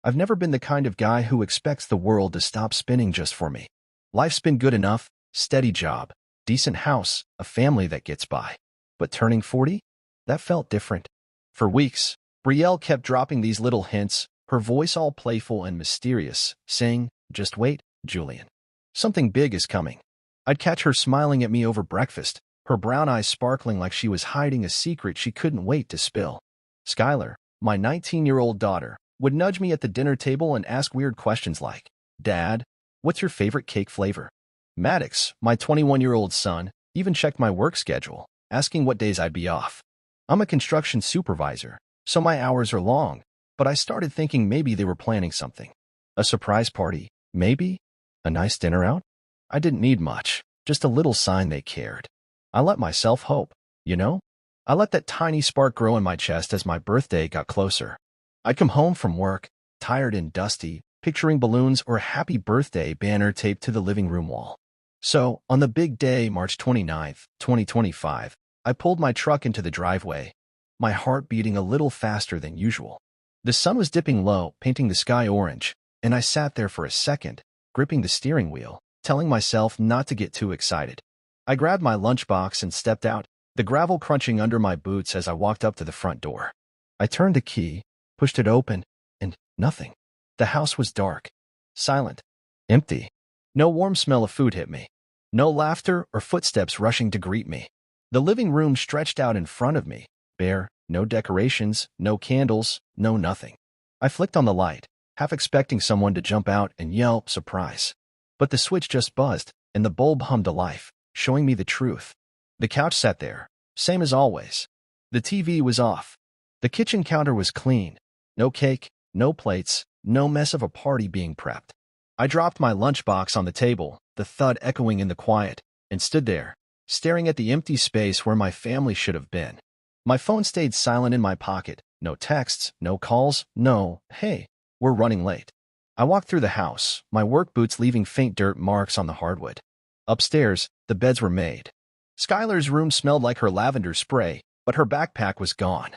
I've never been the kind of guy who expects the world to stop spinning just for me. Life's been good enough, steady job, decent house, a family that gets by. But turning 40? That felt different. For weeks, Brielle kept dropping these little hints, her voice all playful and mysterious, saying, "Just wait, Julian. Something big is coming." I'd catch her smiling at me over breakfast, her brown eyes sparkling like she was hiding a secret she couldn't wait to spill. Skylar, my 19-year-old daughter, would nudge me at the dinner table and ask weird questions like, "Dad, what's your favorite cake flavor?" Maddox, my 21-year-old son, even checked my work schedule, asking what days I'd be off. I'm a construction supervisor, so my hours are long, but I started thinking maybe they were planning something. A surprise party, maybe? A nice dinner out? I didn't need much, just a little sign they cared. I let myself hope, you know? I let that tiny spark grow in my chest as my birthday got closer. I'd come home from work, tired and dusty, picturing balloons or a happy birthday banner taped to the living room wall. So, on the big day, March 29th, 2025, I pulled my truck into the driveway, my heart beating a little faster than usual. The sun was dipping low, painting the sky orange, and I sat there for a second, gripping the steering wheel, telling myself not to get too excited. I grabbed my lunchbox and stepped out, the gravel crunching under my boots as I walked up to the front door. I turned the key, pushed it open, and nothing. The house was dark, silent, empty. No warm smell of food hit me. No laughter or footsteps rushing to greet me. The living room stretched out in front of me, bare, no decorations, no candles, no nothing. I flicked on the light, half expecting someone to jump out and yell, "Surprise." But the switch just buzzed, and the bulb hummed to life, showing me the truth. The couch sat there, same as always. The TV was off. The kitchen counter was clean. No cake, no plates, no mess of a party being prepped. I dropped my lunchbox on the table, the thud echoing in the quiet, and stood there, staring at the empty space where my family should have been. My phone stayed silent in my pocket. No texts, no calls, no, "Hey, we're running late." I walked through the house, my work boots leaving faint dirt marks on the hardwood. Upstairs, the beds were made. Skylar's room smelled like her lavender spray, but her backpack was gone.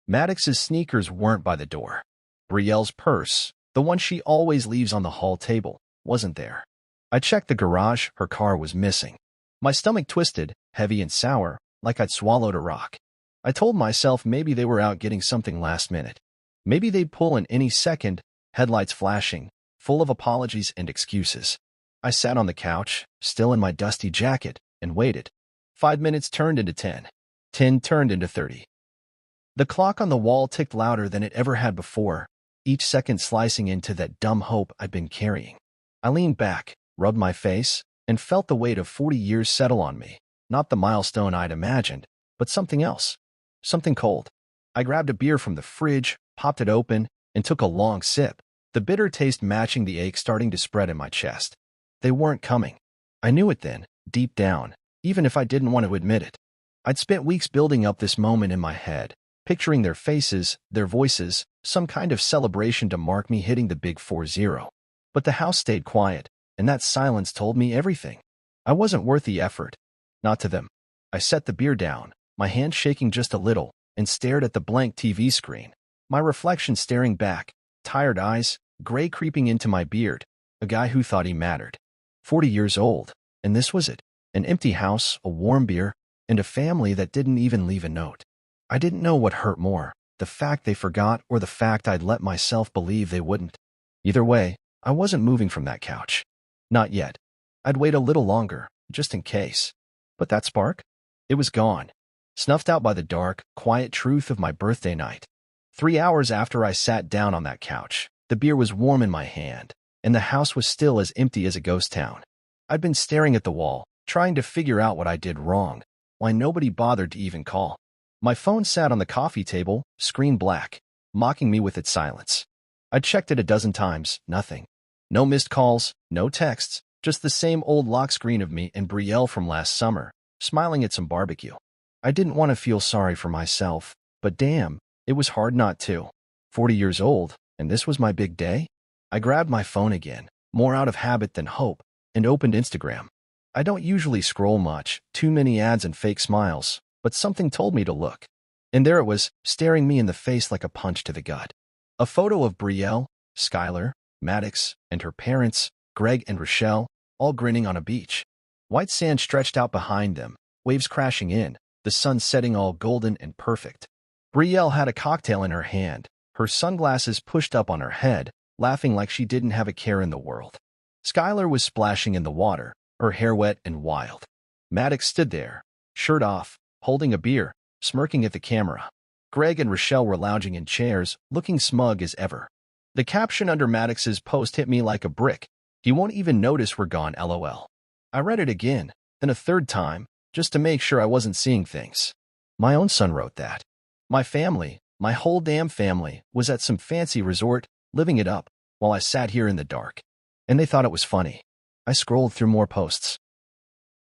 Maddox's sneakers weren't by the door. Brielle's purse, the one she always leaves on the hall table, wasn't there. I checked the garage, her car was missing. My stomach twisted, heavy and sour, like I'd swallowed a rock. I told myself maybe they were out getting something last minute. Maybe they'd pull in any second, headlights flashing, full of apologies and excuses. I sat on the couch, still in my dusty jacket, and waited. 5 minutes turned into 10. 10 turned into 30. The clock on the wall ticked louder than it ever had before, each second slicing into that dumb hope I'd been carrying. I leaned back, rubbed my face, and felt the weight of 40 years settle on me. Not the milestone I'd imagined, but something else. Something cold. I grabbed a beer from the fridge, popped it open, and took a long sip, the bitter taste matching the ache starting to spread in my chest. They weren't coming. I knew it then, deep down, even if I didn't want to admit it. I'd spent weeks building up this moment in my head, picturing their faces, their voices, some kind of celebration to mark me hitting the big 4-0. But the house stayed quiet, and that silence told me everything. I wasn't worth the effort. Not to them. I set the beer down, my hand shaking just a little, and stared at the blank TV screen. My reflection staring back, tired eyes, gray creeping into my beard, a guy who thought he mattered. 40 years old, and this was it. An empty house, a warm beer, and a family that didn't even leave a note. I didn't know what hurt more, the fact they forgot or the fact I'd let myself believe they wouldn't. Either way, I wasn't moving from that couch. Not yet. I'd wait a little longer, just in case. But that spark? It was gone. Snuffed out by the dark, quiet truth of my birthday night. 3 hours after I sat down on that couch, the beer was warm in my hand, and the house was still as empty as a ghost town. I'd been staring at the wall, trying to figure out what I did wrong, why nobody bothered to even call. My phone sat on the coffee table, screen black, mocking me with its silence. I checked it a dozen times, nothing. No missed calls, no texts, just the same old lock screen of me and Brielle from last summer, smiling at some barbecue. I didn't want to feel sorry for myself, but damn, it was hard not to. 40 years old, and this was my big day? I grabbed my phone again, more out of habit than hope, and opened Instagram. I don't usually scroll much, too many ads and fake smiles, but something told me to look. And there it was, staring me in the face like a punch to the gut. A photo of Brielle, Skylar, Maddox, and her parents, Greg and Rochelle, all grinning on a beach. White sand stretched out behind them, waves crashing in, the sun setting all golden and perfect. Brielle had a cocktail in her hand, her sunglasses pushed up on her head, laughing like she didn't have a care in the world. Skylar was splashing in the water, her hair wet and wild. Maddox stood there, shirt off, holding a beer, smirking at the camera. Greg and Rochelle were lounging in chairs, looking smug as ever. The caption under Maddox's post hit me like a brick. "He won't even notice we're gone, LOL." I read it again, then a third time, just to make sure I wasn't seeing things. My own son wrote that. My family, my whole damn family, was at some fancy resort, living it up, while I sat here in the dark. And they thought it was funny. I scrolled through more posts.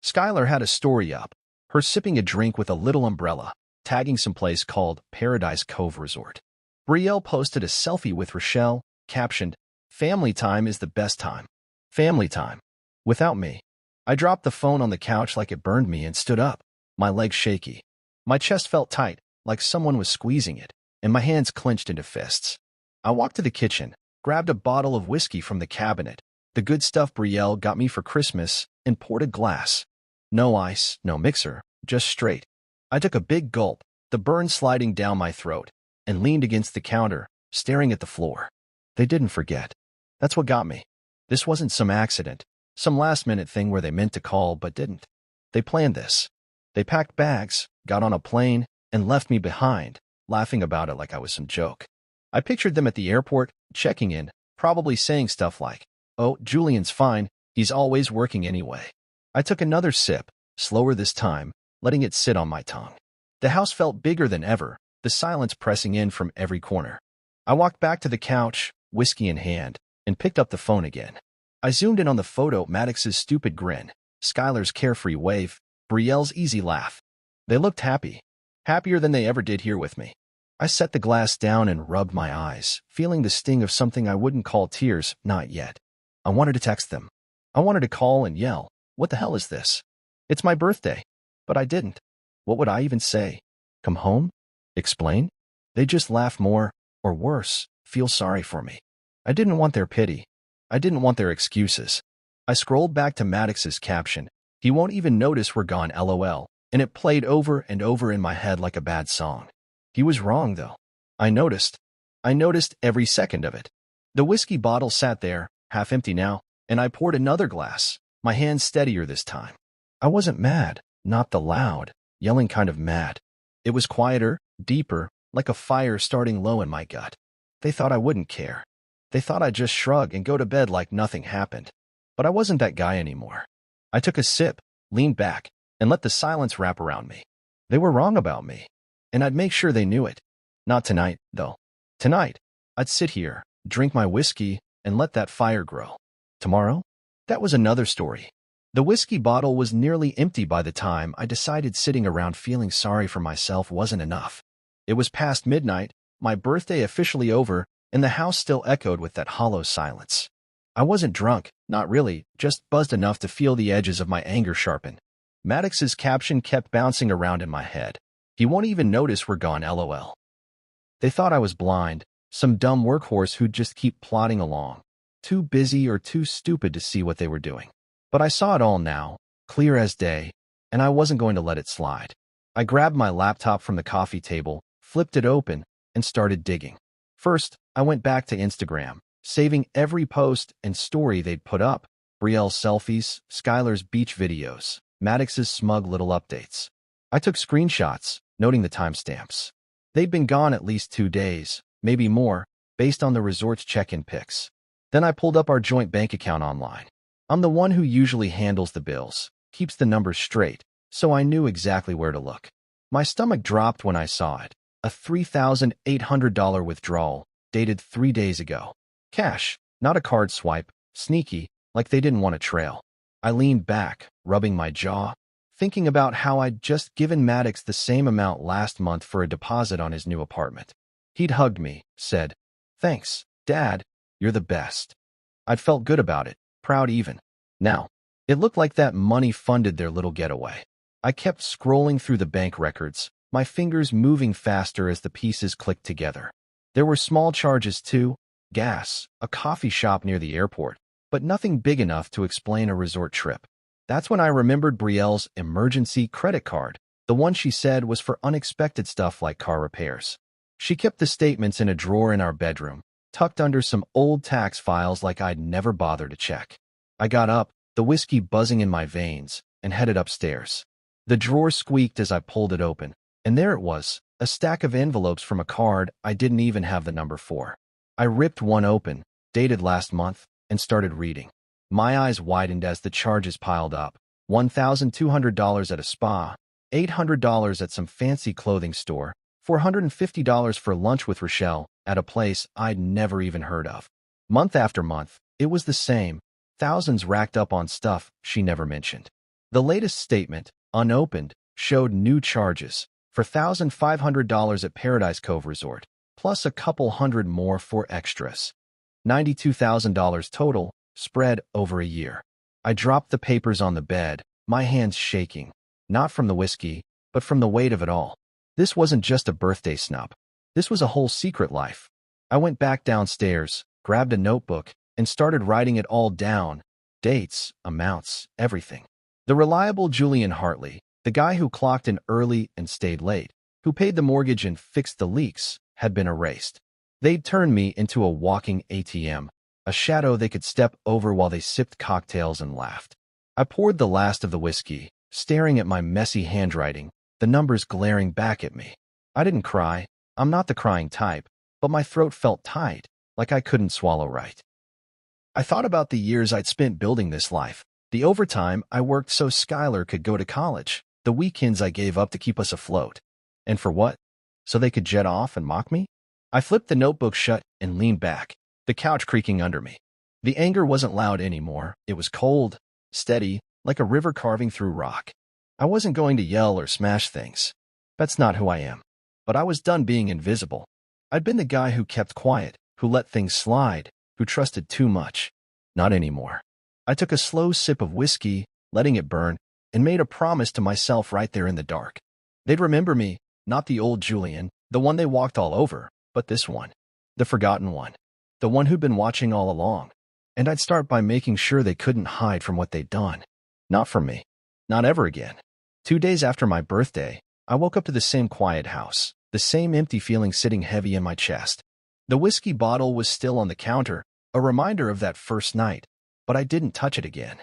Skylar had a story up, her sipping a drink with a little umbrella, tagging some place called Paradise Cove Resort. Brielle posted a selfie with Rochelle, captioned, "Family time is the best time. Family time. Without me." I dropped the phone on the couch like it burned me and stood up, my legs shaky. My chest felt tight, like someone was squeezing it, and my hands clenched into fists. I walked to the kitchen, grabbed a bottle of whiskey from the cabinet, the good stuff Brielle got me for Christmas, and poured a glass. No ice, no mixer, just straight. I took a big gulp, the burn sliding down my throat, and leaned against the counter, staring at the floor. They didn't forget. That's what got me. This wasn't some accident, some last-minute thing where they meant to call but didn't. They planned this. They packed bags, got on a plane, and left me behind, laughing about it like I was some joke. I pictured them at the airport, checking in, probably saying stuff like, "Oh, Julian's fine, he's always working anyway." I took another sip, slower this time, letting it sit on my tongue. The house felt bigger than ever, the silence pressing in from every corner. I walked back to the couch, whiskey in hand, and picked up the phone again. I zoomed in on the photo, Maddox's stupid grin, Skylar's carefree wave, Brielle's easy laugh. They looked happy, happier than they ever did here with me. I set the glass down and rubbed my eyes, feeling the sting of something I wouldn't call tears, not yet. I wanted to text them. I wanted to call and yell, "What the hell is this? It's my birthday." But I didn't. What would I even say? Come home? Explain? They'd just laugh more, or worse, feel sorry for me. I didn't want their pity. I didn't want their excuses. I scrolled back to Maddox's caption, "He won't even notice we're gone, LOL," and it played over and over in my head like a bad song. He was wrong, though. I noticed. I noticed every second of it. The whiskey bottle sat there, half empty now, and I poured another glass, my hands steadier this time. I wasn't mad, not the loud, yelling kind of mad. It was quieter, deeper, like a fire starting low in my gut. They thought I wouldn't care. They thought I'd just shrug and go to bed like nothing happened. But I wasn't that guy anymore. I took a sip, leaned back, and let the silence wrap around me. They were wrong about me, and I'd make sure they knew it. Not tonight, though. Tonight, I'd sit here, drink my whiskey, and let that fire grow. Tomorrow? That was another story. The whiskey bottle was nearly empty by the time I decided sitting around feeling sorry for myself wasn't enough. It was past midnight, my birthday officially over, and the house still echoed with that hollow silence. I wasn't drunk, not really, just buzzed enough to feel the edges of my anger sharpen. Maddox's caption kept bouncing around in my head. "He won't even notice we're gone, LOL." They thought I was blind, some dumb workhorse who'd just keep plodding along, too busy or too stupid to see what they were doing. But I saw it all now, clear as day, and I wasn't going to let it slide. I grabbed my laptop from the coffee table, flipped it open, and started digging. First, I went back to Instagram, saving every post and story they'd put up, Brielle's selfies, Skylar's beach videos, Maddox's smug little updates. I took screenshots, noting the timestamps. They'd been gone at least 2 days, maybe more, based on the resort's check-in pics. Then I pulled up our joint bank account online. I'm the one who usually handles the bills, keeps the numbers straight, so I knew exactly where to look. My stomach dropped when I saw it. A $3,800 withdrawal, dated 3 days ago. Cash, not a card swipe, sneaky, like they didn't want a trail. I leaned back, rubbing my jaw, thinking about how I'd just given Maddox the same amount last month for a deposit on his new apartment. He'd hugged me, said, "Thanks, Dad, you're the best." I'd felt good about it, proud even. Now, it looked like that money funded their little getaway. I kept scrolling through the bank records, my fingers moving faster as the pieces clicked together. There were small charges too, gas, a coffee shop near the airport, but nothing big enough to explain a resort trip. That's when I remembered Brielle's emergency credit card, the one she said was for unexpected stuff like car repairs. She kept the statements in a drawer in our bedroom, tucked under some old tax files like I'd never bothered to check. I got up, the whiskey buzzing in my veins, and headed upstairs. The drawer squeaked as I pulled it open, and there it was, a stack of envelopes from a card I didn't even have the number for. I ripped one open, dated last month, and started reading. My eyes widened as the charges piled up. $1,200 at a spa, $800 at some fancy clothing store, $450 for lunch with Rochelle at a place I'd never even heard of. Month after month, it was the same, thousands racked up on stuff she never mentioned. The latest statement, unopened, showed new charges for $1,500 at Paradise Cove Resort, plus a couple hundred more for extras. $92,000 total, spread over a year. I dropped the papers on the bed, my hands shaking, not from the whiskey, but from the weight of it all. This wasn't just a birthday snub. This was a whole secret life. I went back downstairs, grabbed a notebook, and started writing it all down. Dates, amounts, everything. The reliable Julian Hartley, the guy who clocked in early and stayed late, who paid the mortgage and fixed the leaks, had been erased. They'd turned me into a walking ATM, a shadow they could step over while they sipped cocktails and laughed. I poured the last of the whiskey, staring at my messy handwriting, the numbers glaring back at me. I didn't cry. I'm not the crying type, but my throat felt tight, like I couldn't swallow right. I thought about the years I'd spent building this life, the overtime I worked so Skylar could go to college, the weekends I gave up to keep us afloat. And for what? So they could jet off and mock me? I flipped the notebook shut and leaned back, the couch creaking under me. The anger wasn't loud anymore. It was cold, steady, like a river carving through rock. I wasn't going to yell or smash things. That's not who I am. But I was done being invisible. I'd been the guy who kept quiet, who let things slide, who trusted too much. Not anymore. I took a slow sip of whiskey, letting it burn, and made a promise to myself right there in the dark. They'd remember me, not the old Julian, the one they walked all over, but this one, the forgotten one, the one who'd been watching all along. And I'd start by making sure they couldn't hide from what they'd done. Not from me. Not ever again. 2 days after my birthday, I woke up to the same quiet house, the same empty feeling sitting heavy in my chest. The whiskey bottle was still on the counter, a reminder of that first night, but I didn't touch it again.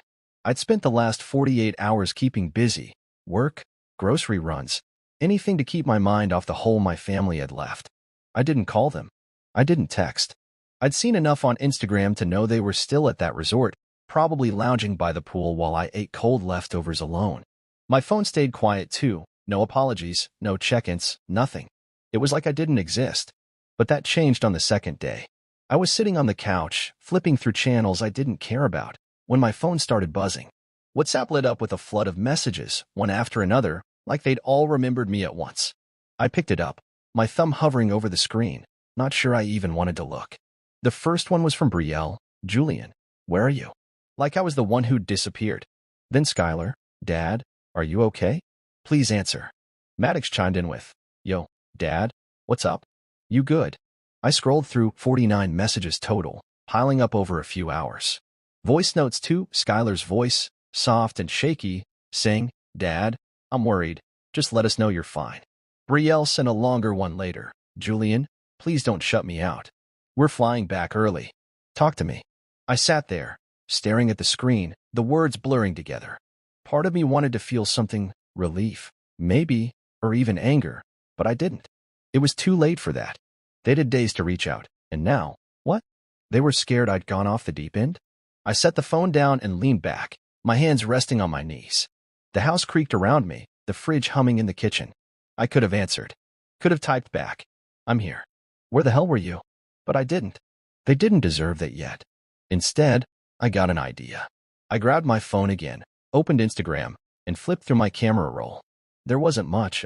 I'd spent the last 48 hours keeping busy, work, grocery runs, anything to keep my mind off the hole my family had left. I didn't call them. I didn't text. I'd seen enough on Instagram to know they were still at that resort, probably lounging by the pool while I ate cold leftovers alone. My phone stayed quiet too. No apologies, no check-ins, nothing. It was like I didn't exist. But that changed on the second day. I was sitting on the couch, flipping through channels I didn't care about, when my phone started buzzing. WhatsApp lit up with a flood of messages, one after another, like they'd all remembered me at once. I picked it up, my thumb hovering over the screen, not sure I even wanted to look. The first one was from Brielle. Julian, where are you? Like I was the one who'd disappeared. Then Skylar, Dad, are you okay? Please answer. Maddox chimed in with, Yo, Dad, what's up? You good? I scrolled through 49 messages total, piling up over a few hours. Voice notes too, Skylar's voice, soft and shaky, saying, Dad, I'm worried. Just let us know you're fine. Brielle sent a longer one later. Julian, please don't shut me out. We're flying back early. Talk to me. I sat there, staring at the screen, the words blurring together. Part of me wanted to feel something, relief, maybe, or even anger, but I didn't. It was too late for that. They'd had days to reach out, and now, what? They were scared I'd gone off the deep end? I set the phone down and leaned back, my hands resting on my knees. The house creaked around me, the fridge humming in the kitchen. I could have answered. Could have typed back. I'm here. Where the hell were you? But I didn't. They didn't deserve that yet. Instead, I got an idea. I grabbed my phone again, opened Instagram, and flipped through my camera roll. There wasn't much,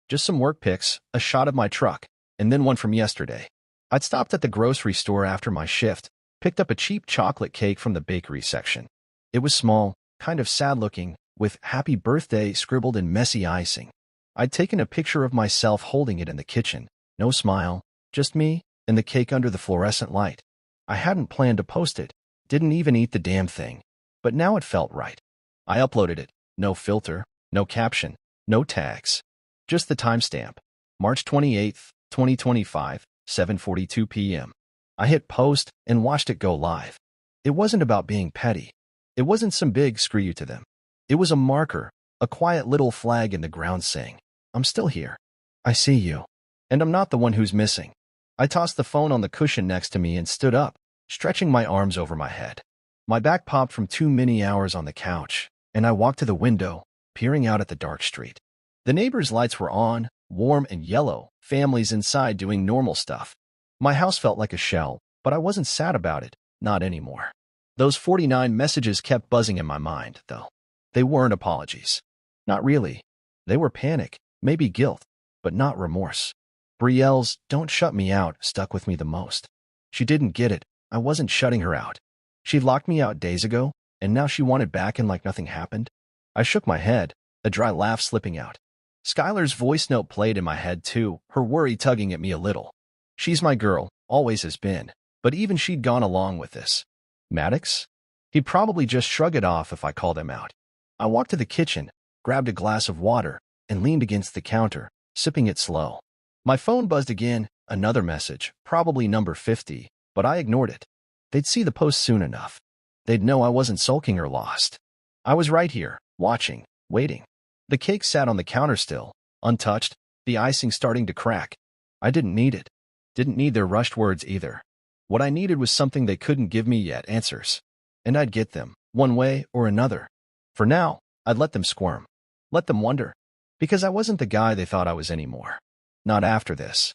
just some work pics, a shot of my truck, and then one from yesterday. I'd stopped at the grocery store after my shift, picked up a cheap chocolate cake from the bakery section. It was small, kind of sad-looking, with happy birthday scribbled in messy icing. I'd taken a picture of myself holding it in the kitchen. No smile, just me, and the cake under the fluorescent light. I hadn't planned to post it, didn't even eat the damn thing, but now it felt right. I uploaded it, no filter, no caption, no tags. Just the timestamp, March 28th, 2025, 7:42 p.m. I hit post and watched it go live. It wasn't about being petty. It wasn't some big screw you to them. It was a marker, a quiet little flag in the ground saying, I'm still here. I see you. And I'm not the one who's missing. I tossed the phone on the cushion next to me and stood up, stretching my arms over my head. My back popped from too many hours on the couch, and I walked to the window, peering out at the dark street. The neighbors' lights were on, warm and yellow, families inside doing normal stuff. My house felt like a shell, but I wasn't sad about it, not anymore. Those 49 messages kept buzzing in my mind, though. They weren't apologies. Not really. They were panic, maybe guilt, but not remorse. Brielle's "don't shut me out" stuck with me the most. She didn't get it. I wasn't shutting her out. She locked me out days ago, and now she wanted back and like nothing happened. I shook my head, a dry laugh slipping out. Skylar's voice note played in my head too, her worry tugging at me a little. She's my girl, always has been, but even she'd gone along with this. Maddox? He'd probably just shrug it off if I called him out. I walked to the kitchen, grabbed a glass of water, and leaned against the counter, sipping it slow. My phone buzzed again, another message, probably number 50, but I ignored it. They'd see the post soon enough. They'd know I wasn't sulking or lost. I was right here, watching, waiting. The cake sat on the counter still, untouched, the icing starting to crack. I didn't need it. Didn't need their rushed words either. What I needed was something they couldn't give me yet, answers. And I'd get them, one way or another. For now, I'd let them squirm. Let them wonder. Because I wasn't the guy they thought I was anymore. Not after this.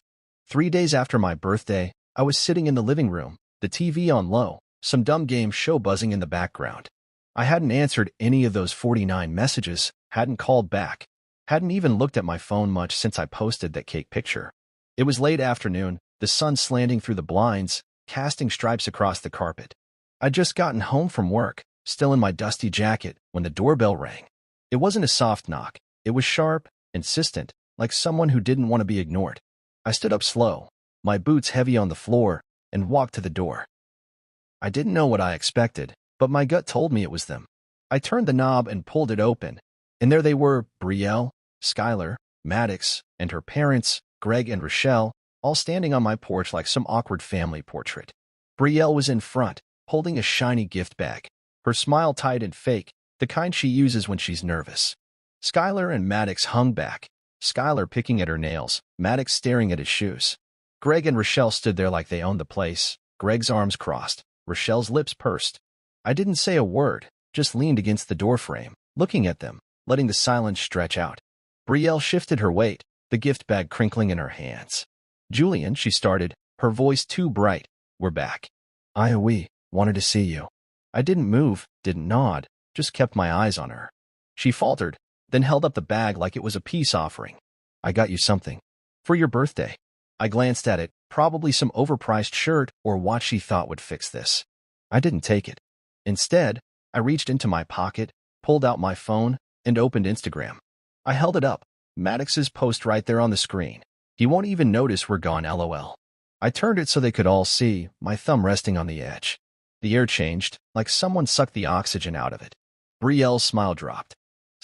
3 days after my birthday, I was sitting in the living room, the TV on low, some dumb game show buzzing in the background. I hadn't answered any of those 49 messages, hadn't called back, hadn't even looked at my phone much since I posted that cake picture. It was late afternoon, the sun slanting through the blinds, casting stripes across the carpet. I'd just gotten home from work, still in my dusty jacket, when the doorbell rang. It wasn't a soft knock. It was sharp, insistent, like someone who didn't want to be ignored. I stood up slow, my boots heavy on the floor, and walked to the door. I didn't know what I expected, but my gut told me it was them. I turned the knob and pulled it open, and there they were, Brielle, Skylar, Maddox, and her parents, Greg and Rochelle, all standing on my porch like some awkward family portrait. Brielle was in front, holding a shiny gift bag, her smile tight and fake, the kind she uses when she's nervous. Skylar and Maddox hung back, Skylar picking at her nails, Maddox staring at his shoes. Greg and Rochelle stood there like they owned the place, Greg's arms crossed, Rochelle's lips pursed. I didn't say a word, just leaned against the doorframe, looking at them, letting the silence stretch out. Brielle shifted her weight, the gift bag crinkling in her hands. Julian, she started, her voice too bright. We're back. We wanted to see you. I didn't move, didn't nod, just kept my eyes on her. She faltered, then held up the bag like it was a peace offering. I got you something. For your birthday. I glanced at it, probably some overpriced shirt or watch she thought would fix this. I didn't take it. Instead, I reached into my pocket, pulled out my phone, and opened Instagram. I held it up, Maddox's post right there on the screen. He won't even notice we're gone, LOL. I turned it so they could all see, my thumb resting on the edge. The air changed, like someone sucked the oxygen out of it. Brielle's smile dropped.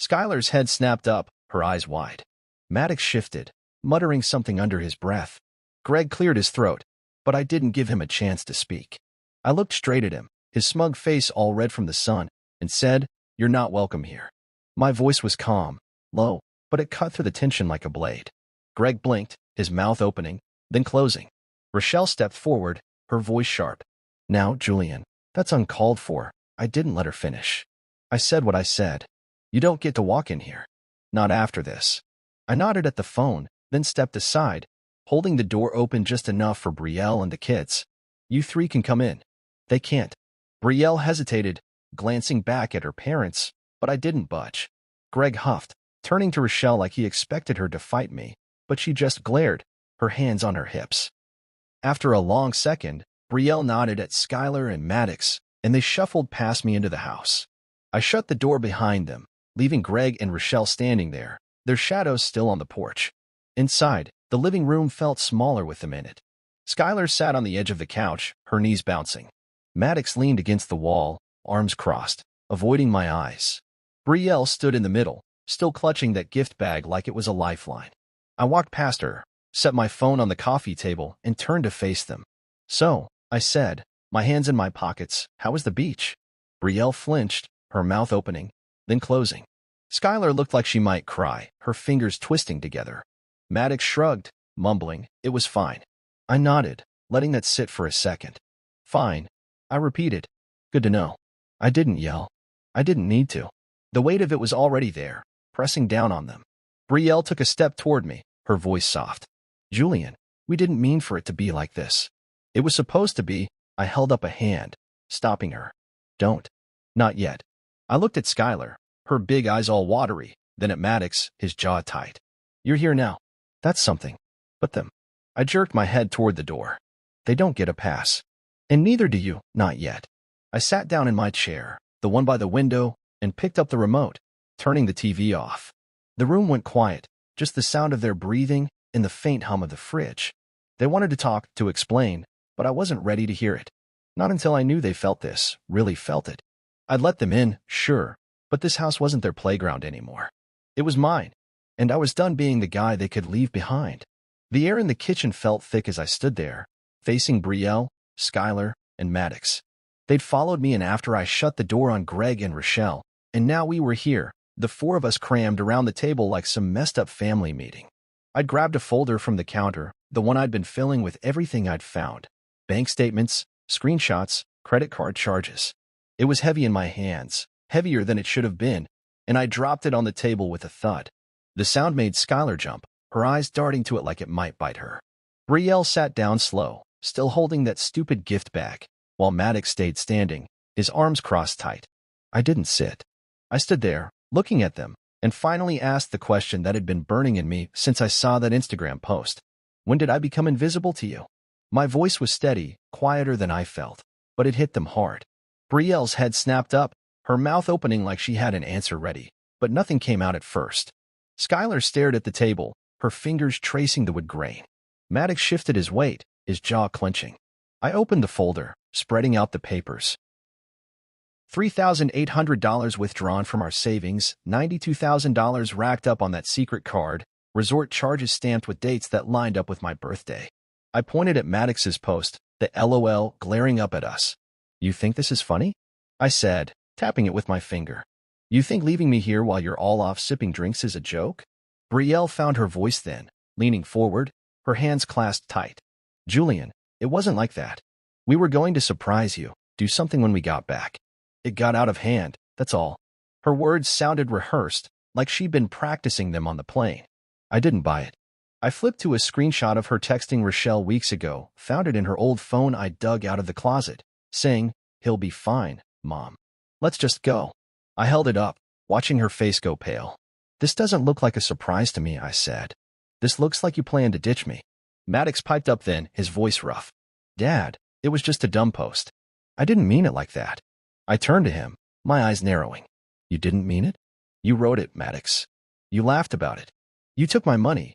Skylar's head snapped up, her eyes wide. Maddox shifted, muttering something under his breath. Greg cleared his throat, but I didn't give him a chance to speak. I looked straight at him, his smug face all red from the sun, and said, "You're not welcome here." My voice was calm, low, but it cut through the tension like a blade. Greg blinked, his mouth opening, then closing. Rochelle stepped forward, her voice sharp. "Now, Julian, that's uncalled for." I didn't let her finish. I said what I said. "You don't get to walk in here. Not after this." I nodded at the phone, then stepped aside, holding the door open just enough for Brielle and the kids. "You three can come in." "They can't." Brielle hesitated, glancing back at her parents, but I didn't budge. Greg huffed, turning to Rochelle like he expected her to fight me, but she just glared, her hands on her hips. After a long second, Brielle nodded at Skylar and Maddox, and they shuffled past me into the house. I shut the door behind them, leaving Greg and Rochelle standing there, their shadows still on the porch. Inside, the living room felt smaller with them in it. Skylar sat on the edge of the couch, her knees bouncing. Maddox leaned against the wall, arms crossed, avoiding my eyes. Brielle stood in the middle, still clutching that gift bag like it was a lifeline. I walked past her, set my phone on the coffee table, and turned to face them. "So," I said, my hands in my pockets, "how was the beach?" Brielle flinched, her mouth opening, then closing. Skylar looked like she might cry, her fingers twisting together. Maddox shrugged, mumbling, "It was fine." I nodded, letting that sit for a second. "Fine," I repeated. "Good to know." I didn't yell. I didn't need to. The weight of it was already there, pressing down on them. Brielle took a step toward me, her voice soft. "Julian, we didn't mean for it to be like this. It was supposed to be." I held up a hand, stopping her. "Don't. Not yet." I looked at Skylar, her big eyes all watery, then at Maddox, his jaw tight. "You're here now. That's something. But them." I jerked my head toward the door. "They don't get a pass. And neither do you, not yet." I sat down in my chair, the one by the window, and picked up the remote, turning the TV off. The room went quiet, just the sound of their breathing and the faint hum of the fridge. They wanted to talk, to explain, but I wasn't ready to hear it. Not until I knew they felt this, really felt it. I'd let them in, sure, but this house wasn't their playground anymore. It was mine, and I was done being the guy they could leave behind. The air in the kitchen felt thick as I stood there, facing Brielle, Skylar, and Maddox. They'd followed me in after I shut the door on Greg and Rochelle, and now we were here, the four of us crammed around the table like some messed-up family meeting. I'd grabbed a folder from the counter, the one I'd been filling with everything I'd found. Bank statements, screenshots, credit card charges. It was heavy in my hands, heavier than it should have been, and I dropped it on the table with a thud. The sound made Skylar jump, her eyes darting to it like it might bite her. Brielle sat down slow, still holding that stupid gift bag, while Maddox stayed standing, his arms crossed tight. I didn't sit. I stood there, looking at them, and finally asked the question that had been burning in me since I saw that Instagram post. "When did I become invisible to you?" My voice was steady, quieter than I felt, but it hit them hard. Brielle's head snapped up, her mouth opening like she had an answer ready, but nothing came out at first. Skylar stared at the table, her fingers tracing the wood grain. Maddox shifted his weight, his jaw clenching. I opened the folder, spreading out the papers. $3,800 withdrawn from our savings, $92,000 racked up on that secret card, resort charges stamped with dates that lined up with my birthday. I pointed at Maddox's post, the LOL glaring up at us. "You think this is funny?" I said, tapping it with my finger. "You think leaving me here while you're all off sipping drinks is a joke?" Brielle found her voice then, leaning forward, her hands clasped tight. "Julian, it wasn't like that. We were going to surprise you, do something when we got back. It got out of hand, that's all." Her words sounded rehearsed, like she'd been practicing them on the plane. I didn't buy it. I flipped to a screenshot of her texting Rochelle weeks ago, found it in her old phone I dug out of the closet, saying, "He'll be fine, Mom. Let's just go." I held it up, watching her face go pale. "This doesn't look like a surprise to me," I said. "This looks like you plan to ditch me." Maddox piped up then, his voice rough. "Dad, it was just a dumb post. I didn't mean it like that." I turned to him, my eyes narrowing. "You didn't mean it? You wrote it, Maddox. You laughed about it. You took my money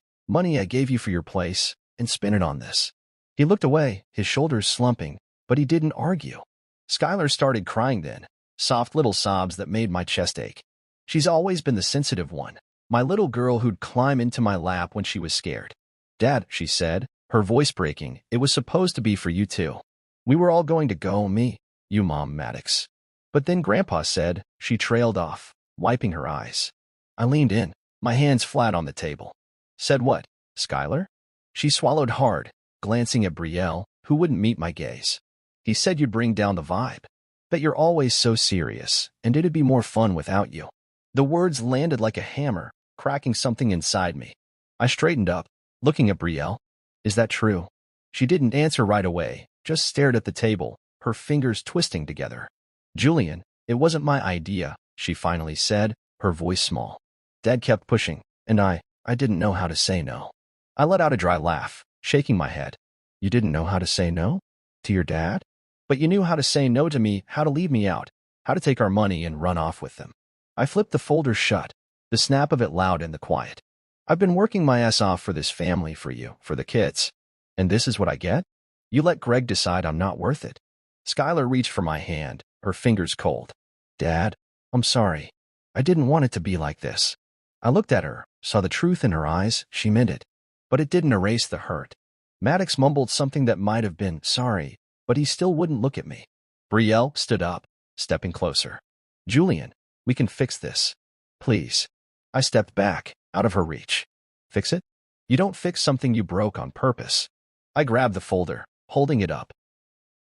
I gave you for your place, and spent it on this." He looked away, his shoulders slumping, but he didn't argue. Skylar started crying then, soft little sobs that made my chest ache. She's always been the sensitive one, my little girl who'd climb into my lap when she was scared. "Dad," she said, her voice breaking, "it was supposed to be for you too. We were all going to go, me, you, Mom, Maddox. But then Grandpa said," she trailed off, wiping her eyes. I leaned in, my hands flat on the table. "Said what, Skylar?" She swallowed hard, glancing at Brielle, who wouldn't meet my gaze. "He said you'd bring down the vibe. Bet you're always so serious, and it'd be more fun without you." The words landed like a hammer, cracking something inside me. I straightened up, looking at Brielle. "Is that true?" She didn't answer right away, just stared at the table, her fingers twisting together. "Julian, it wasn't my idea," she finally said, her voice small. "Dad kept pushing, and I didn't know how to say no." I let out a dry laugh, shaking my head. "You didn't know how to say no? To your dad? But you knew how to say no to me, how to leave me out, how to take our money and run off with them." I flipped the folder shut, the snap of it loud in the quiet. "I've been working my ass off for this family, for you, for the kids. And this is what I get? You let Greg decide I'm not worth it. Skylar reached for my hand, her fingers cold. Dad, I'm sorry. I didn't want it to be like this. I looked at her, saw the truth in her eyes. She meant it. But it didn't erase the hurt. Maddox mumbled something that might have been sorry, but he still wouldn't look at me. Brielle stood up, stepping closer. Julian, we can fix this. Please. I stepped back, out of her reach. Fix it? You don't fix something you broke on purpose. I grabbed the folder, holding it up.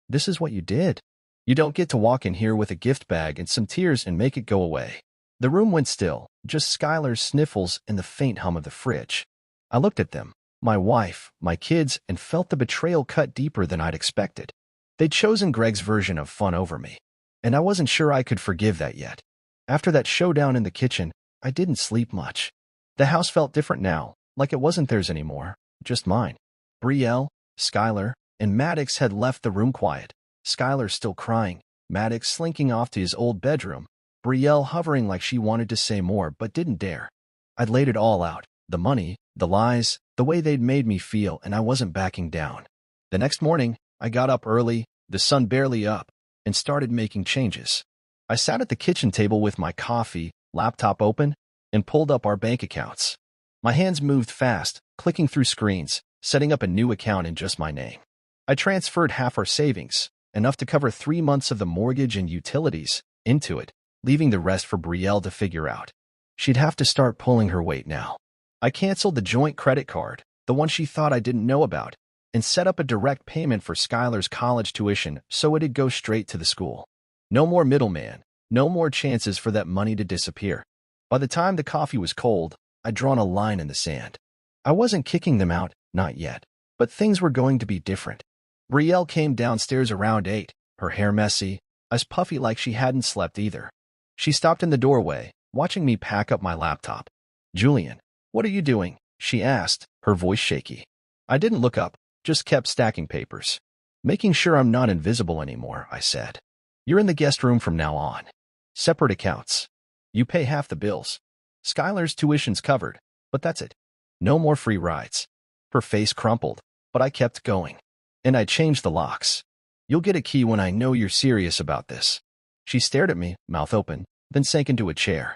This is what you did. You don't get to walk in here with a gift bag and some tears and make it go away. The room went still, just Skylar's sniffles and the faint hum of the fridge. I looked at them, my wife, my kids, and felt the betrayal cut deeper than I'd expected. They'd chosen Greg's version of fun over me, and I wasn't sure I could forgive that yet. After that showdown in the kitchen, I didn't sleep much. The house felt different now, like it wasn't theirs anymore, just mine. Brielle, Skylar, and Maddox had left the room quiet. Skylar still crying, Maddox slinking off to his old bedroom, Brielle hovering like she wanted to say more but didn't dare. I'd laid it all out, the money, the lies, the way they'd made me feel, and I wasn't backing down. The next morning, I got up early, the sun barely up, and started making changes. I sat at the kitchen table with my coffee, laptop open, and pulled up our bank accounts. My hands moved fast, clicking through screens, setting up a new account in just my name. I transferred half our savings, enough to cover 3 months of the mortgage and utilities, into it, leaving the rest for Brielle to figure out. She'd have to start pulling her weight now. I canceled the joint credit card, the one she thought I didn't know about, and set up a direct payment for Skylar's college tuition so it'd go straight to the school. No more middleman, no more chances for that money to disappear. By the time the coffee was cold, I'd drawn a line in the sand. I wasn't kicking them out, not yet, but things were going to be different. Brielle came downstairs around 8, her hair messy, as puffy like she hadn't slept either. She stopped in the doorway, watching me pack up my laptop. Julian, what are you doing? She asked, her voice shaky. I didn't look up, just kept stacking papers. Making sure I'm not invisible anymore, I said. You're in the guest room from now on. Separate accounts. You pay half the bills. Skylar's tuition's covered, but that's it. No more free rides. Her face crumpled, but I kept going. And I changed the locks. You'll get a key when I know you're serious about this. She stared at me, mouth open, then sank into a chair.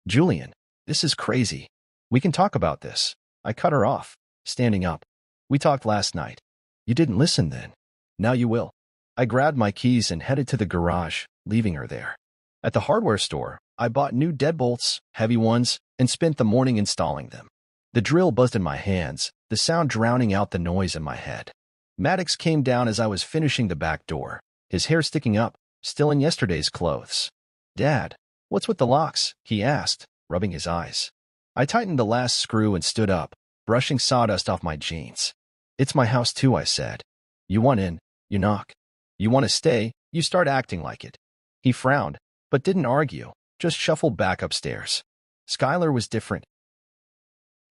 Julian, this is crazy. We can talk about this. I cut her off, standing up. We talked last night. You didn't listen then. Now you will. I grabbed my keys and headed to the garage, leaving her there. At the hardware store, I bought new deadbolts, heavy ones, and spent the morning installing them. The drill buzzed in my hands, the sound drowning out the noise in my head. Maddox came down as I was finishing the back door, his hair sticking up, still in yesterday's clothes. Dad, what's with the locks? He asked, rubbing his eyes. I tightened the last screw and stood up, brushing sawdust off my jeans. It's my house too, I said. You want in, you knock. You want to stay, you start acting like it. He frowned, but didn't argue, just shuffled back upstairs. Skylar was different.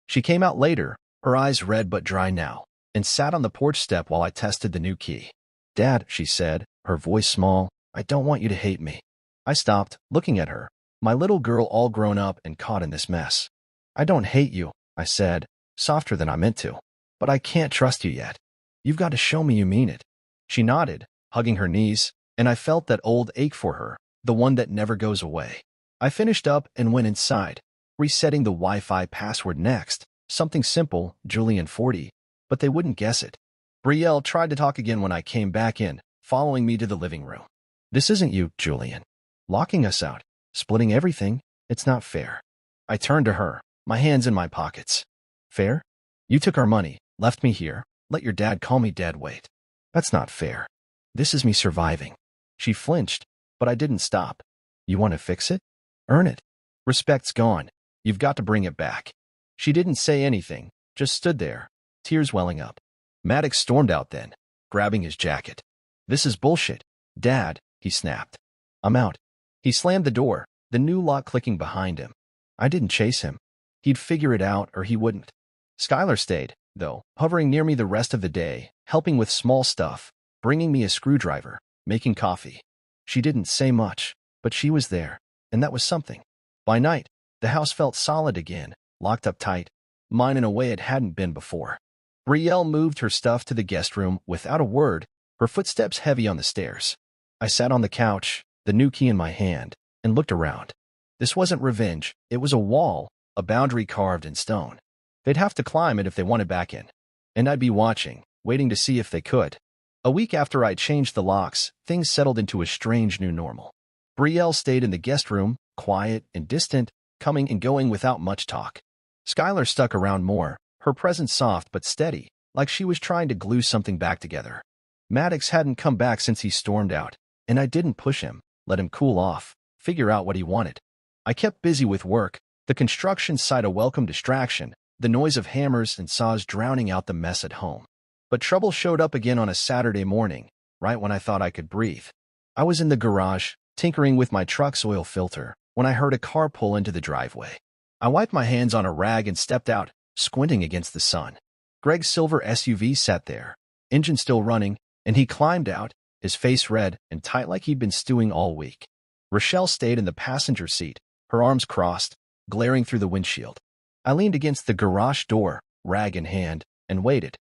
She came out later, her eyes red but dry now, and sat on the porch step while I tested the new key. Dad, she said, her voice small, I don't want you to hate me. I stopped, looking at her, my little girl all grown up and caught in this mess. I don't hate you, I said, softer than I meant to. But I can't trust you yet. You've got to show me you mean it. She nodded, hugging her knees, and I felt that old ache for her, the one that never goes away. I finished up and went inside, resetting the Wi-Fi password next, something simple, Julian 40, but they wouldn't guess it. Brielle tried to talk again when I came back in, following me to the living room. This isn't you, Julian. Locking us out, splitting everything, it's not fair. I turned to her, my hands in my pockets. Fair? You took our money, left me here, let your dad call me dead weight. That's not fair. This is me surviving. She flinched, but I didn't stop. You want to fix it? Earn it. Respect's gone. You've got to bring it back. She didn't say anything, just stood there, tears welling up. Maddox stormed out then, grabbing his jacket. This is bullshit. Dad, he snapped. I'm out. He slammed the door, the new lock clicking behind him. I didn't chase him. He'd figure it out or he wouldn't. Skylar stayed, though, hovering near me the rest of the day, helping with small stuff, bringing me a screwdriver, making coffee. She didn't say much, but she was there, and that was something. By night, the house felt solid again, locked up tight, mine in a way it hadn't been before. Brielle moved her stuff to the guest room without a word, her footsteps heavy on the stairs. I sat on the couch, the new key in my hand, and looked around. This wasn't revenge, it was a wall, a boundary carved in stone. They'd have to climb it if they wanted back in. And I'd be watching, waiting to see if they could. A week after I changed the locks, things settled into a strange new normal. Brielle stayed in the guest room, quiet and distant, coming and going without much talk. Skylar stuck around more, her presence soft but steady, like she was trying to glue something back together. Maddox hadn't come back since he stormed out, and I didn't push him, let him cool off, figure out what he wanted. I kept busy with work, the construction site a welcome distraction, the noise of hammers and saws drowning out the mess at home. But trouble showed up again on a Saturday morning, right when I thought I could breathe. I was in the garage, tinkering with my truck's oil filter, when I heard a car pull into the driveway. I wiped my hands on a rag and stepped out, squinting against the sun. Greg's silver SUV sat there, engine still running, and he climbed out, his face red and tight like he'd been stewing all week. Rochelle stayed in the passenger seat, her arms crossed, glaring through the windshield. I leaned against the garage door, rag in hand, and waited.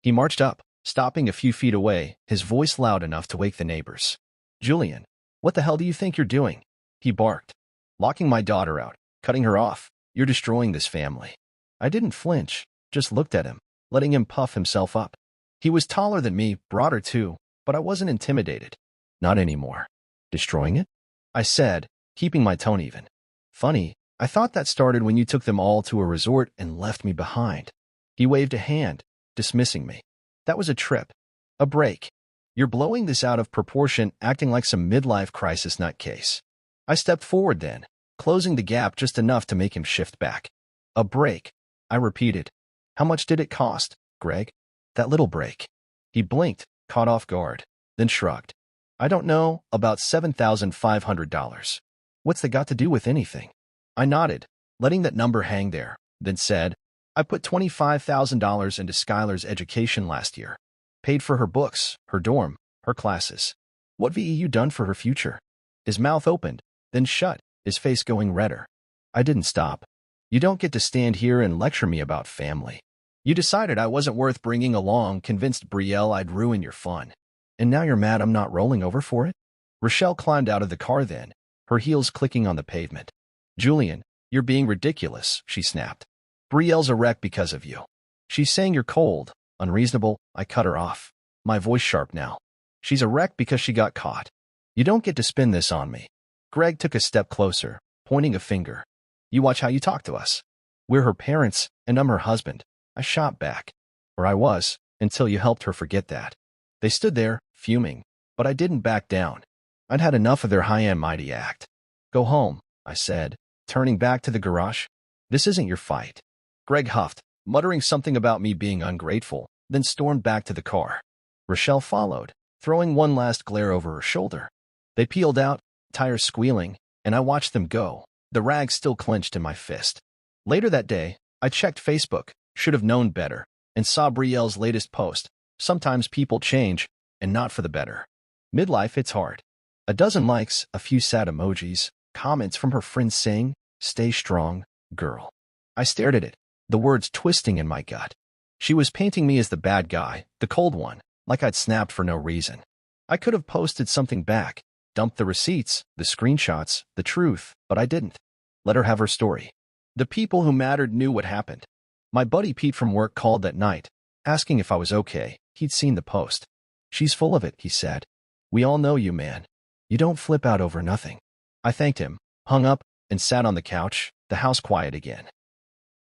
He marched up, stopping a few feet away, his voice loud enough to wake the neighbors. "Julian, what the hell do you think you're doing?" he barked. "Locking my daughter out, cutting her off. You're destroying this family." I didn't flinch, just looked at him, letting him puff himself up. He was taller than me, broader too, but I wasn't intimidated. Not anymore. "Destroying it?" I said, keeping my tone even. "Funny, I thought that started when you took them all to a resort and left me behind." He waved a hand, dismissing me. "That was a trip. A break. You're blowing this out of proportion, acting like some midlife crisis nutcase." I stepped forward then, closing the gap just enough to make him shift back. "A break," I repeated. "How much did it cost, Greg? That little break?" He blinked, caught off guard, then shrugged. "I don't know, about $7,500. What's that got to do with anything?" I nodded, letting that number hang there, then said, "I put $25,000 into Skylar's education last year. Paid for her books, her dorm, her classes. What VEU done for her future?" His mouth opened, then shut, his face going redder. I didn't stop. "You don't get to stand here and lecture me about family. You decided I wasn't worth bringing along, convinced Brielle I'd ruin your fun. And now you're mad I'm not rolling over for it?" Rochelle climbed out of the car then, her heels clicking on the pavement. "Julian, you're being ridiculous," she snapped. "Brielle's a wreck because of you. She's saying you're cold, unreasonable." I cut her off, my voice sharp now. "She's a wreck because she got caught. You don't get to spin this on me." Greg took a step closer, pointing a finger. "You watch how you talk to us. We're her parents, and I'm her husband." I shot back. Or I was, until you helped her forget that. They stood there, fuming, but I didn't back down. I'd had enough of their high-and-mighty act. "Go home," I said, turning back to the garage. "This isn't your fight." Greg huffed, muttering something about me being ungrateful, then stormed back to the car. Rochelle followed, throwing one last glare over her shoulder. They peeled out, tires squealing, and I watched them go, the rag still clenched in my fist. Later that day, I checked Facebook, should have known better, and saw Brielle's latest post. Sometimes people change, and not for the better. Midlife hits hard. A dozen likes, a few sad emojis, comments from her friends saying, "Stay strong, girl." I stared at it, the words twisting in my gut. She was painting me as the bad guy, the cold one, like I'd snapped for no reason. I could have posted something back, dumped the receipts, the screenshots, the truth, but I didn't. Let her have her story. The people who mattered knew what happened. My buddy Pete from work called that night, asking if I was okay. He'd seen the post. "She's full of it," he said. "We all know you, man. You don't flip out over nothing." I thanked him, hung up, and sat on the couch, the house quiet again.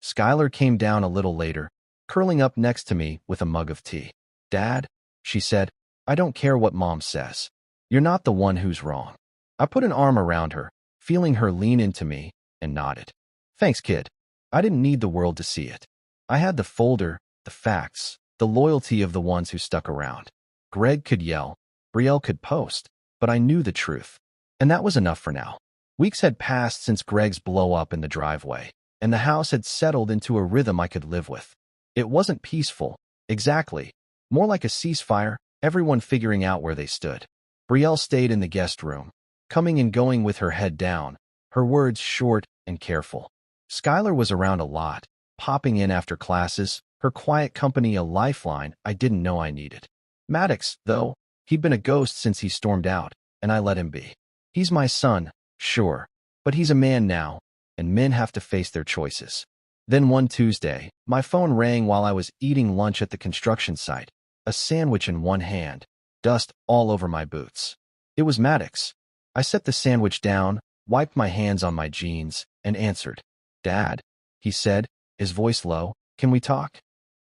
Skylar came down a little later, curling up next to me with a mug of tea. "Dad," she said, "I don't care what Mom says. You're not the one who's wrong." I put an arm around her, feeling her lean into me, and nodded. "Thanks, kid. I didn't need the world to see it. I had the folder, the facts, the loyalty of the ones who stuck around." Greg could yell, Brielle could post, but I knew the truth. And that was enough for now. Weeks had passed since Greg's blow-up in the driveway, and the house had settled into a rhythm I could live with. It wasn't peaceful, exactly. More like a ceasefire, everyone figuring out where they stood. Brielle stayed in the guest room, coming and going with her head down, her words short and careful. Skylar was around a lot, popping in after classes, Her quiet company a lifeline I didn't know I needed. Maddox, though, he'd been a ghost since he stormed out, and I let him be. He's my son, sure, but he's a man now, and men have to face their choices. Then one Tuesday, my phone rang while I was eating lunch at the construction site, a sandwich in one hand, dust all over my boots. It was Maddox. I set the sandwich down, wiped my hands on my jeans, and answered. "Dad," he said, his voice low, "can we talk?"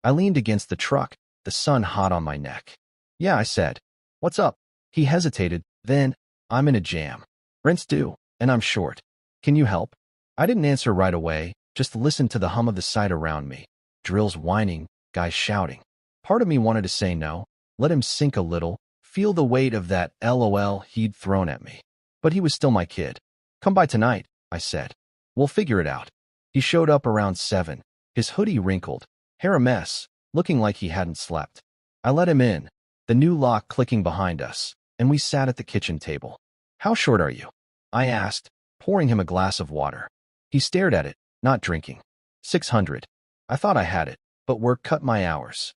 I leaned against the truck, the sun hot on my neck. "Yeah," I said. "What's up?" He hesitated, then, "I'm in a jam. Rent's due, and I'm short. Can you help?" I didn't answer right away, just listened to the hum of the site around me. Drills whining, guys shouting. Part of me wanted to say no, let him sink a little, feel the weight of that LOL he'd thrown at me. But he was still my kid. "Come by tonight," I said. "We'll figure it out." He showed up around 7, his hoodie wrinkled, hair a mess, looking like he hadn't slept. I let him in, the new lock clicking behind us, and we sat at the kitchen table. "How short are you?" I asked, pouring him a glass of water. He stared at it, not drinking. 600. I thought I had it, but work cut my hours.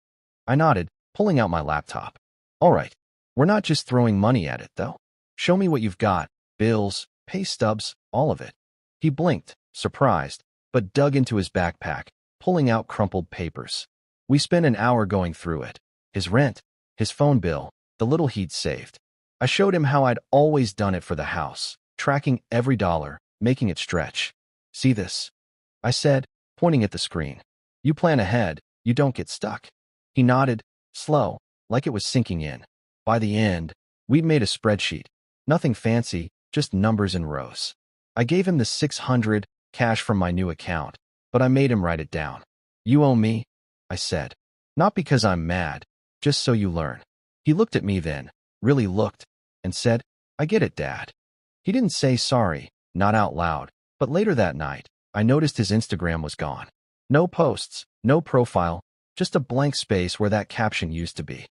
I nodded, pulling out my laptop. "All right. We're not just throwing money at it, though. Show me what you've got, bills, pay stubs, all of it." He blinked, surprised, but dug into his backpack, pulling out crumpled papers. We spent an hour going through it. His rent, his phone bill, the little he'd saved. I showed him how I'd always done it for the house, tracking every dollar, making it stretch. "See this?" I said, pointing at the screen. "You plan ahead, you don't get stuck." He nodded, slow, like it was sinking in. By the end, we'd made a spreadsheet. Nothing fancy, just numbers and rows. I gave him the 600 cash from my new account, but I made him write it down. "You owe me," I said. "Not because I'm mad, just so you learn." He looked at me then, really looked, and said, "I get it, Dad." He didn't say sorry, not out loud, but later that night, I noticed his Instagram was gone. No posts, no profile, just a blank space where that caption used to be.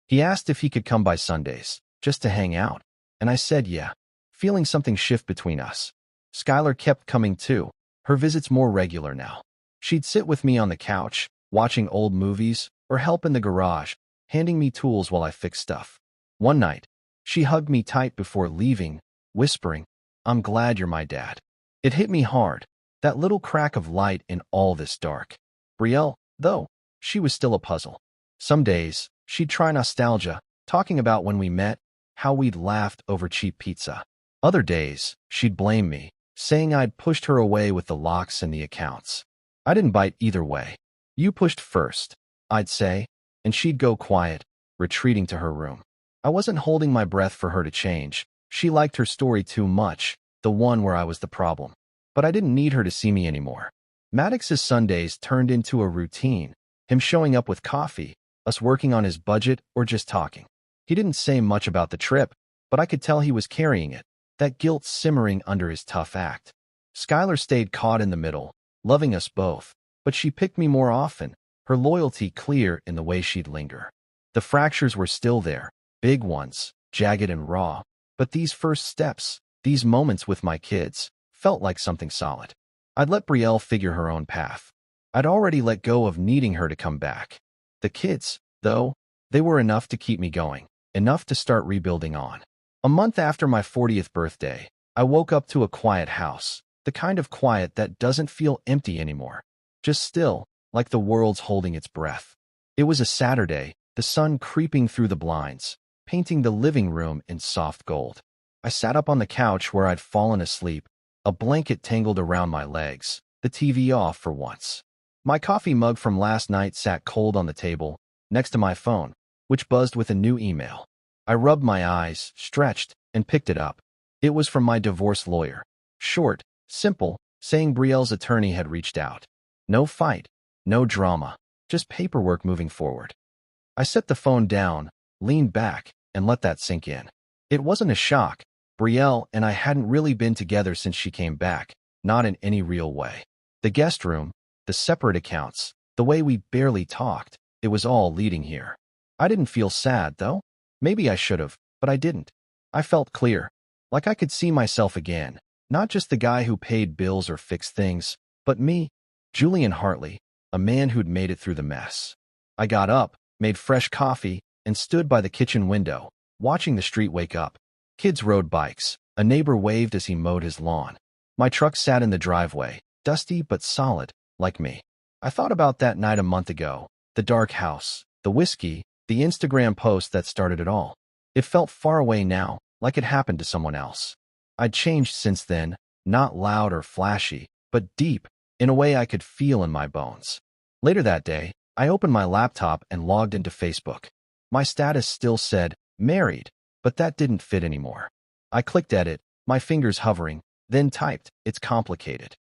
He asked if he could come by Sundays, just to hang out, and I said yeah, feeling something shift between us. Skylar kept coming too, her visits more regular now. She'd sit with me on the couch, watching old movies, or help in the garage, handing me tools while I fixed stuff. One night, she hugged me tight before leaving, whispering, "I'm glad you're my dad." It hit me hard, that little crack of light in all this dark. Brielle, though, she was still a puzzle. Some days, she'd try nostalgia, talking about when we met, how we'd laughed over cheap pizza. Other days, she'd blame me, saying I'd pushed her away with the locks and the accounts. I didn't bite either way. "You pushed first," I'd say, and she'd go quiet, retreating to her room. I wasn't holding my breath for her to change. She liked her story too much, the one where I was the problem. But I didn't need her to see me anymore. Maddox's Sundays turned into a routine, him showing up with coffee, us working on his budget or just talking. He didn't say much about the trip, but I could tell he was carrying it, that guilt simmering under his tough act. Skylar stayed caught in the middle, loving us both, but she picked me more often, her loyalty clear in the way she'd linger. The fractures were still there, big ones, jagged and raw, but these first steps, these moments with my kids, felt like something solid. I'd let Brielle figure her own path. I'd already let go of needing her to come back. The kids, though, they were enough to keep me going, enough to start rebuilding on. A month after my 40th birthday, I woke up to a quiet house, the kind of quiet that doesn't feel empty anymore, just still, like the world's holding its breath. It was a Saturday, the sun creeping through the blinds, painting the living room in soft gold. I sat up on the couch where I'd fallen asleep, a blanket tangled around my legs, the TV off for once. My coffee mug from last night sat cold on the table, next to my phone, which buzzed with a new email. I rubbed my eyes, stretched, and picked it up. It was from my divorce lawyer. Short, simple, saying Brielle's attorney had reached out. No fight, no drama, just paperwork moving forward. I set the phone down, leaned back, and let that sink in. It wasn't a shock. Brielle and I hadn't really been together since she came back, not in any real way. The guest room, the separate accounts, the way we barely talked, it was all leading here. I didn't feel sad, though. Maybe I should have, but I didn't. I felt clear, like I could see myself again, not just the guy who paid bills or fixed things, but me, Julian Hartley, a man who'd made it through the mess. I got up, made fresh coffee, and stood by the kitchen window, watching the street wake up. Kids rode bikes. A neighbor waved as he mowed his lawn. My truck sat in the driveway, dusty but solid, like me. I thought about that night a month ago, the dark house, the whiskey, the Instagram post that started it all. It felt far away now, like it happened to someone else. I'd changed since then, not loud or flashy, but deep, in a way I could feel in my bones. Later that day, I opened my laptop and logged into Facebook. My status still said, married, but that didn't fit anymore. I clicked edit, my fingers hovering, then typed, it's complicated.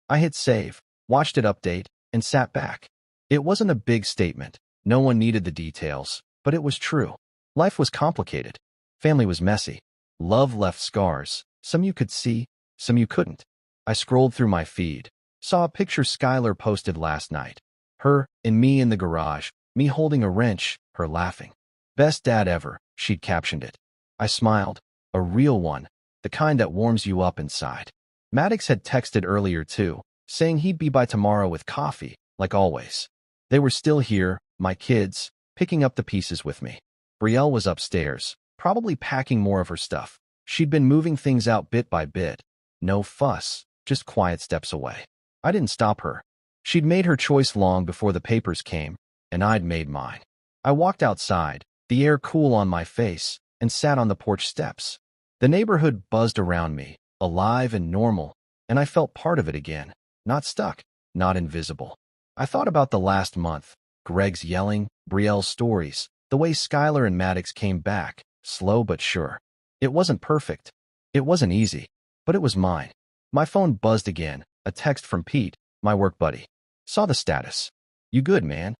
I hit save, watched it update, and sat back. It wasn't a big statement. No one needed the details, but it was true. Life was complicated. Family was messy. Love left scars. Some you could see, some you couldn't. I scrolled through my feed, saw a picture Skylar posted last night. Her and me in the garage, me holding a wrench, her laughing. Best dad ever, she'd captioned it. I smiled. A real one, the kind that warms you up inside. Maddox had texted earlier too, saying he'd be by tomorrow with coffee, like always. They were still here, my kids, picking up the pieces with me. Brielle was upstairs, probably packing more of her stuff. She'd been moving things out bit by bit. No fuss, just quiet steps away. I didn't stop her. She'd made her choice long before the papers came, and I'd made mine. I walked outside, the air cool on my face, and sat on the porch steps. The neighborhood buzzed around me, alive and normal, and I felt part of it again, not stuck, not invisible. I thought about the last month, Greg's yelling, Brielle's stories, the way Skylar and Maddox came back, slow but sure. It wasn't perfect. It wasn't easy, but it was mine. My phone buzzed again, a text from Pete, my work buddy. Saw the status. You good, man?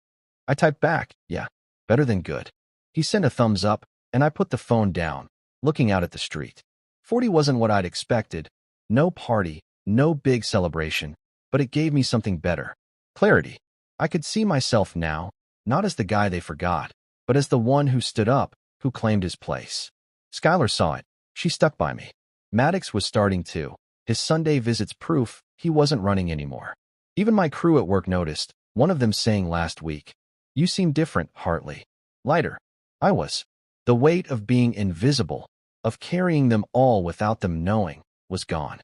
I typed back, yeah, better than good. He sent a thumbs up, and I put the phone down, looking out at the street. 40 wasn't what I'd expected. No party, no big celebration, but it gave me something better. Clarity. I could see myself now, not as the guy they forgot, but as the one who stood up, who claimed his place. Skylar saw it. She stuck by me. Maddox was starting to. His Sunday visits proof he wasn't running anymore. Even my crew at work noticed, one of them saying last week, "You seem different, Hartley." Lighter. I was. The weight of being invisible, of carrying them all without them knowing, was gone.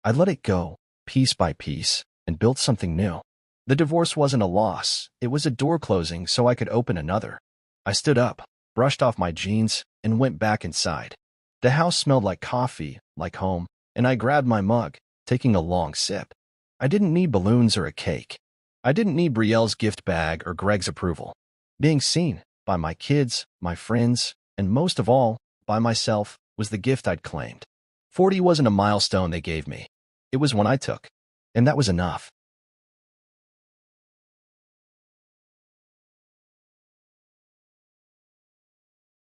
I let it go, piece by piece, and built something new. The divorce wasn't a loss. It was a door closing so I could open another. I stood up, brushed off my jeans, and went back inside. The house smelled like coffee, like home, and I grabbed my mug, taking a long sip. I didn't need balloons or a cake. I didn't need Brielle's gift bag or Greg's approval. Being seen by my kids, my friends, and most of all, by myself, was the gift I'd claimed. 40 wasn't a milestone they gave me. It was one I took, and that was enough.